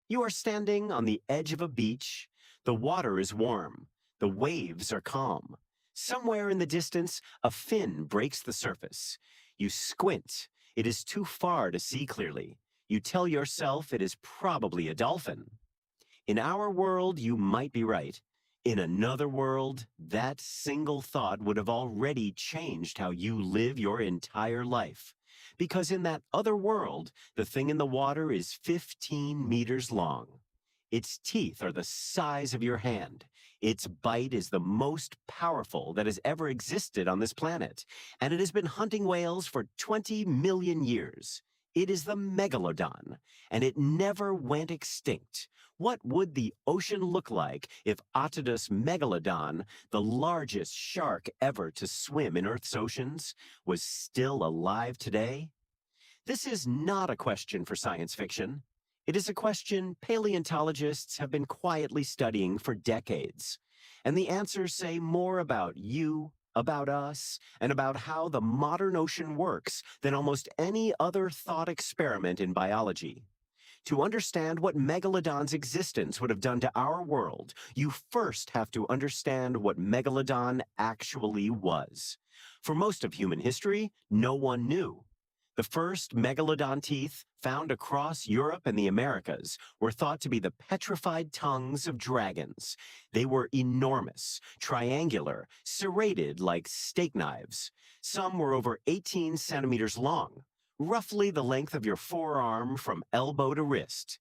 You are standing on the edge of a beach. The water is warm. The waves are calm. Somewhere in the distance, a fin breaks the surface. You squint. It is too far to see clearly. You tell yourself it is probably a dolphin. In our world, you might be right. In another world, that single thought would have already changed how you live your entire life. Because in that other world, the thing in the water is 15 meters long. Its teeth are the size of your hand. Its bite is the most powerful that has ever existed on this planet, and it has been hunting whales for 20 million years. It is the Megalodon, and it never went extinct. What would the ocean look like if Otodus Megalodon, the largest shark ever to swim in Earth's oceans, was still alive today? This is not a question for science fiction. It is a question paleontologists have been quietly studying for decades. And the answers say more about you, about us, and about how the modern ocean works than almost any other thought experiment in biology. To understand what Megalodon's existence would have done to our world, you first have to understand what Megalodon actually was. For most of human history, no one knew. The first Megalodon teeth, found across Europe and the Americas, were thought to be the petrified tongues of dragons. They were enormous, triangular, serrated like steak knives. Some were over 18 centimeters long, roughly the length of your forearm from elbow to wrist.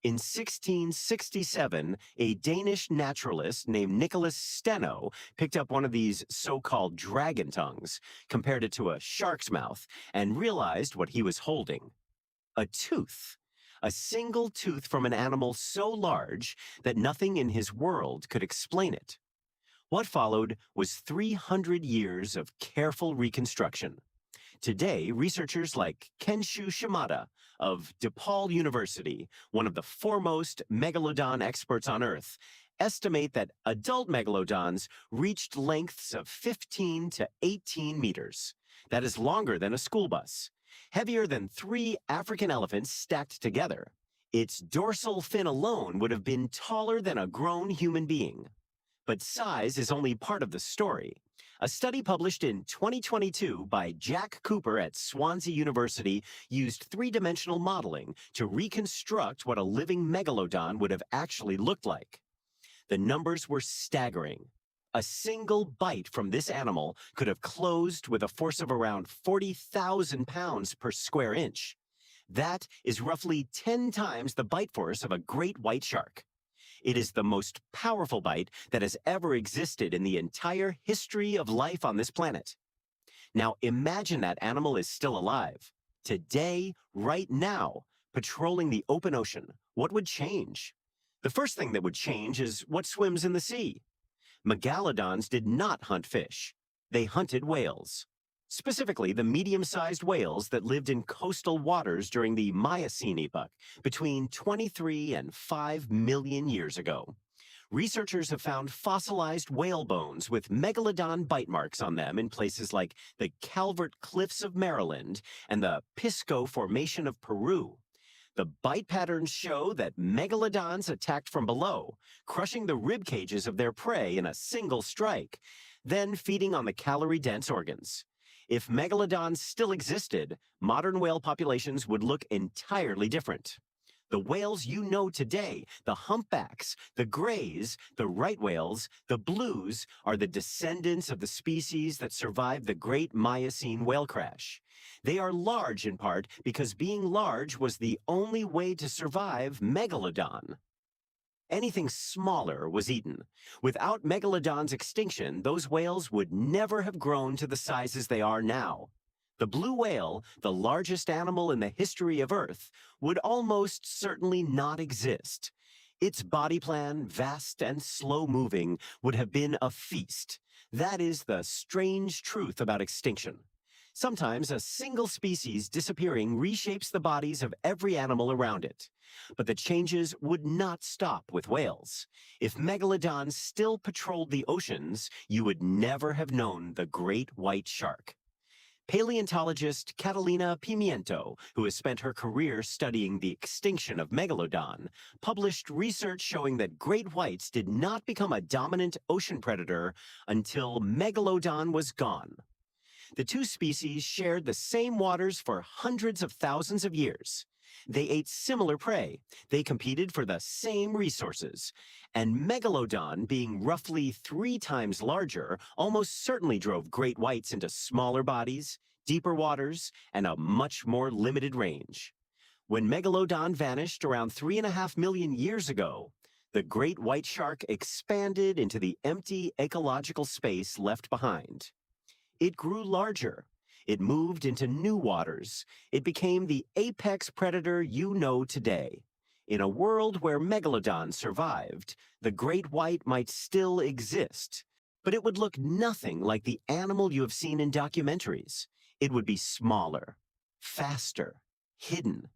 In 1667, a Danish naturalist named Nicolaus Steno picked up one of these so-called dragon tongues, compared it to a shark's mouth, and realized what he was holding. A tooth. A single tooth from an animal so large that nothing in his world could explain it. What followed was 300 years of careful reconstruction. Today, researchers like Kenshu Shimada of DePaul University, one of the foremost megalodon experts on Earth, estimate that adult megalodons reached lengths of 15 to 18 meters. That is longer than a school bus, heavier than 3 African elephants stacked together. Its dorsal fin alone would have been taller than a grown human being. But size is only part of the story. A study published in 2022 by Jack Cooper at Swansea University used three-dimensional modeling to reconstruct what a living megalodon would have actually looked like. The numbers were staggering. A single bite from this animal could have closed with a force of around 40,000 pounds per square inch. That is roughly 10 times the bite force of a great white shark. It is the most powerful bite that has ever existed in the entire history of life on this planet. Now imagine that animal is still alive. Today, right now, patrolling the open ocean. What would change? The first thing that would change is what swims in the sea. Megalodons did not hunt fish. They hunted whales. Specifically, the medium-sized whales that lived in coastal waters during the Miocene epoch, between 23 and 5 million years ago. Researchers have found fossilized whale bones with megalodon bite marks on them in places like the Calvert Cliffs of Maryland and the Pisco Formation of Peru. The bite patterns show that megalodons attacked from below, crushing the rib cages of their prey in a single strike, then feeding on the calorie-dense organs. If megalodons still existed, modern whale populations would look entirely different. The whales you know today, the humpbacks, the grays, the right whales, the blues, are the descendants of the species that survived the Great Miocene whale crash. They are large in part because being large was the only way to survive Megalodon. Anything smaller was eaten. Without Megalodon's extinction, those whales would never have grown to the sizes they are now. The blue whale, the largest animal in the history of Earth, would almost certainly not exist. Its body plan, vast and slow-moving, would have been a feast. That is the strange truth about extinction. Sometimes a single species disappearing reshapes the bodies of every animal around it. But the changes would not stop with whales. If megalodons still patrolled the oceans, you would never have known the great white shark. Paleontologist Catalina Pimiento, who has spent her career studying the extinction of Megalodon, published research showing that great whites did not become a dominant ocean predator until Megalodon was gone. The two species shared the same waters for hundreds of thousands of years. They ate similar prey. They competed for the same resources. And Megalodon, being roughly 3 times larger, almost certainly drove great whites into smaller bodies, deeper waters, and a much more limited range. When Megalodon vanished around 3.5 million years ago, the great white shark expanded into the empty ecological space left behind. It grew larger. It moved into new waters. It became the apex predator you know today. In a world where Megalodon survived, the great white might still exist, but it would look nothing like the animal you have seen in documentaries. It would be smaller, faster, hidden,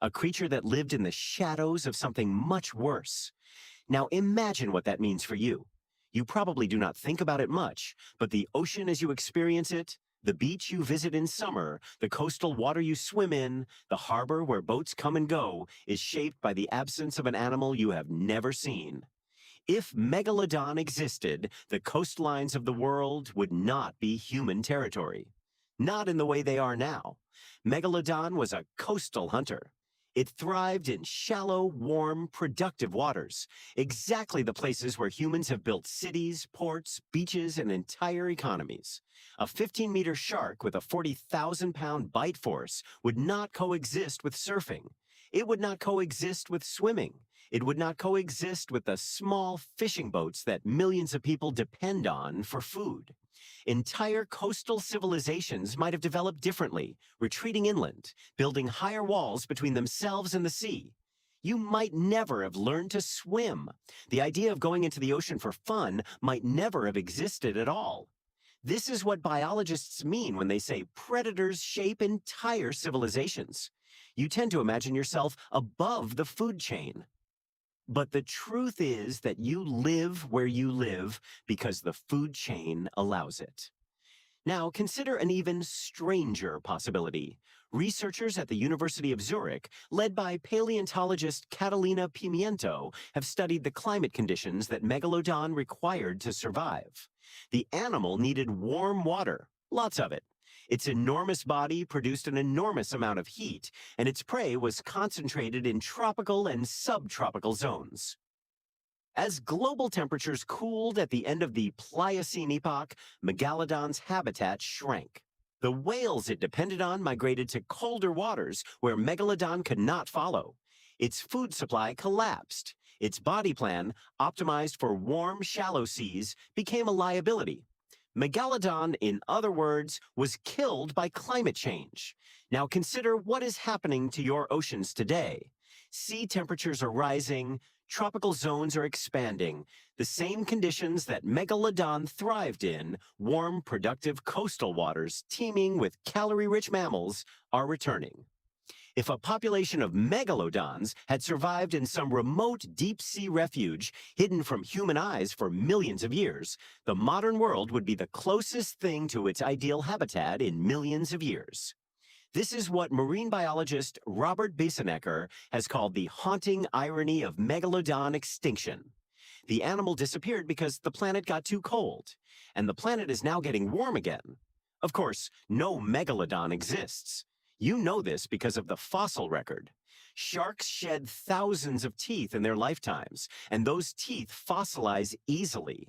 a creature that lived in the shadows of something much worse. Now imagine what that means for you. You probably do not think about it much, but the ocean as you experience it, the beach you visit in summer, the coastal water you swim in, the harbor where boats come and go, is shaped by the absence of an animal you have never seen. If Megalodon existed, the coastlines of the world would not be human territory. Not in the way they are now. Megalodon was a coastal hunter. It thrived in shallow, warm, productive waters, exactly the places where humans have built cities, ports, beaches, and entire economies. A 15-meter shark with a 40,000-pound bite force would not coexist with surfing. It would not coexist with swimming. It would not coexist with the small fishing boats that millions of people depend on for food. Entire coastal civilizations might have developed differently, retreating inland, building higher walls between themselves and the sea. You might never have learned to swim. The idea of going into the ocean for fun might never have existed at all. This is what biologists mean when they say predators shape entire civilizations. You tend to imagine yourself above the food chain. But the truth is that you live where you live because the food chain allows it. Now, consider an even stranger possibility. Researchers at the University of Zurich, led by paleontologist Catalina Pimiento, have studied the climate conditions that Megalodon required to survive. The animal needed warm water, lots of it. Its enormous body produced an enormous amount of heat, and its prey was concentrated in tropical and subtropical zones. As global temperatures cooled at the end of the Pliocene epoch, Megalodon's habitat shrank. The whales it depended on migrated to colder waters where Megalodon could not follow. Its food supply collapsed. Its body plan, optimized for warm, shallow seas, became a liability. Megalodon, in other words, was killed by climate change. Now consider what is happening to your oceans today. Sea temperatures are rising, tropical zones are expanding. The same conditions that Megalodon thrived in, warm, productive coastal waters teeming with calorie-rich mammals, are returning. If a population of megalodons had survived in some remote deep-sea refuge hidden from human eyes for millions of years, the modern world would be the closest thing to its ideal habitat in millions of years. This is what marine biologist Robert Beisenecker has called the haunting irony of megalodon extinction. The animal disappeared because the planet got too cold, and the planet is now getting warm again. Of course, no megalodon exists. You know this because of the fossil record. Sharks shed thousands of teeth in their lifetimes, and those teeth fossilize easily.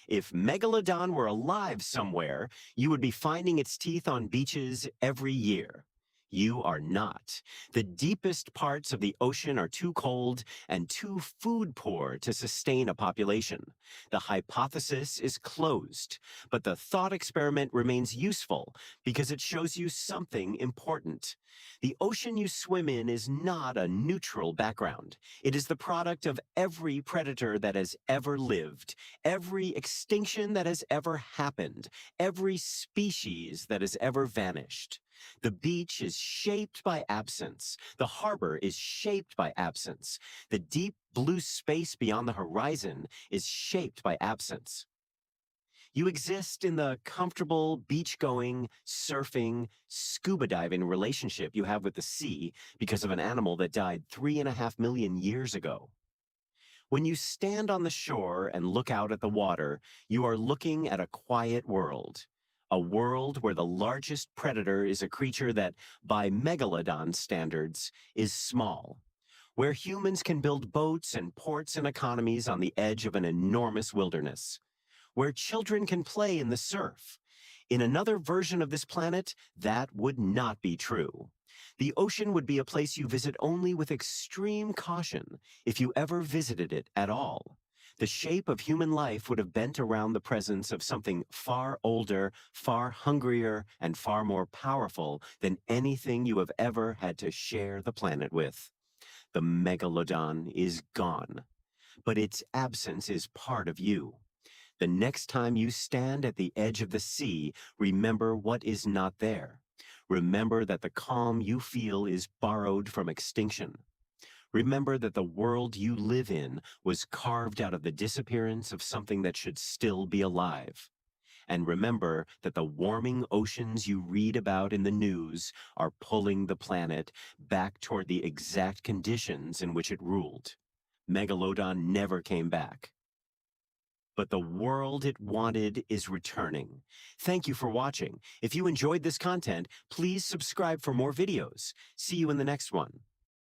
If Megalodon were alive somewhere, you would be finding its teeth on beaches every year. You are not. The deepest parts of the ocean are too cold and too food poor to sustain a population. The hypothesis is closed, but the thought experiment remains useful because it shows you something important. The ocean you swim in is not a neutral background. It is the product of every predator that has ever lived, every extinction that has ever happened, every species that has ever vanished. The beach is shaped by absence. The harbor is shaped by absence. The deep blue space beyond the horizon is shaped by absence. You exist in the comfortable beach-going, surfing, scuba diving relationship you have with the sea because of an animal that died 3.5 million years ago. When you stand on the shore and look out at the water, you are looking at a quiet world. A world where the largest predator is a creature that, by Megalodon standards, is small. Where humans can build boats and ports and economies on the edge of an enormous wilderness. Where children can play in the surf. In another version of this planet, that would not be true. The ocean would be a place you visit only with extreme caution, if you ever visited it at all. The shape of human life would have bent around the presence of something far older, far hungrier, and far more powerful than anything you have ever had to share the planet with. The Megalodon is gone, but its absence is part of you. The next time you stand at the edge of the sea, remember what is not there. Remember that the calm you feel is borrowed from extinction. Remember that the world you live in was carved out of the disappearance of something that should still be alive. And remember that the warming oceans you read about in the news are pulling the planet back toward the exact conditions in which it ruled. Megalodon never came back. But the world it wanted is returning. Thank you for watching. If you enjoyed this content, please subscribe for more videos. See you in the next one.